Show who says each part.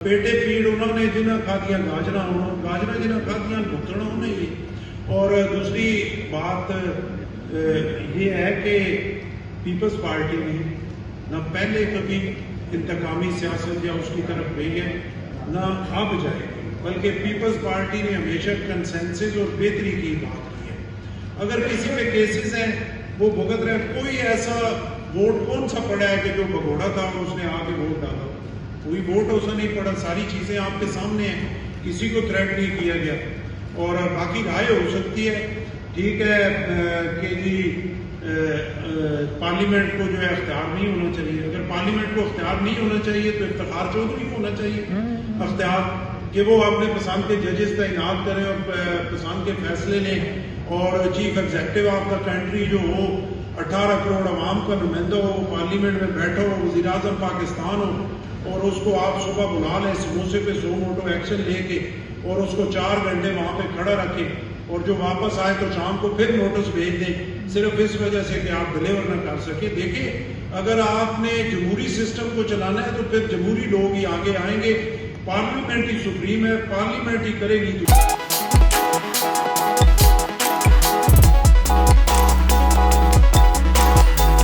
Speaker 1: पेटे पीड़ उन्होंने जिन्हें खादियाँ गाजरा जिन्हें खादियाँ भुगतना उन्हें ही। और दूसरी बात ये है कि पीपल्स पार्टी ने न पहले कभी इंतकामी सियासत या उसकी तरफ गई है न अब जाएगी, बल्कि पीपल्स पार्टी ने हमेशा कंसेंसस और बेहतरी की बात की है। अगर किसी पे केसेस हैं वो भुगत रहे, कोई ऐसा वोट कौन सा पड़ा है कि जो भगोड़ा था और उसने आके वोट डाला? कोई वोट उसने नहीं पड़ा, सारी चीज़ें आपके सामने हैं, किसी को थ्रेट नहीं किया गया। और बाकी राय हो सकती है, ठीक है कि जी पार्लियामेंट को जो है अख्तियार नहीं होना चाहिए। अगर पार्लियामेंट को अख्तियार नहीं होना चाहिए तो इफ्तिखार चौधरी को होना चाहिए अख्तियार कि वो अपने पसंद के जजेस तैनात करें और पसंद के फैसले लें। और chief executive of the country जो हो, 18 करोड़ आवाम का नुमाइंदा हो, पार्लियामेंट में बैठा हो, वज़ीर आज़म पाकिस्तान हो, और उसको आप सुबह बुला लें समोसे पे 100 मोटो एक्शन लेके और उसको 4 घंटे वहाँ पे खड़ा रखें और जो वापस आए तो शाम को फिर नोटिस भेज दें, सिर्फ इस वजह से कि आप डिलीवर न कर सके। देखिए, अगर आपने जमहूरी सिस्टम को चलाना है तो फिर जमहूरी लोग ही आगे आएंगे। पार्लियामेंट ही सुप्रीम है, पार्लियामेंट ही करेगी।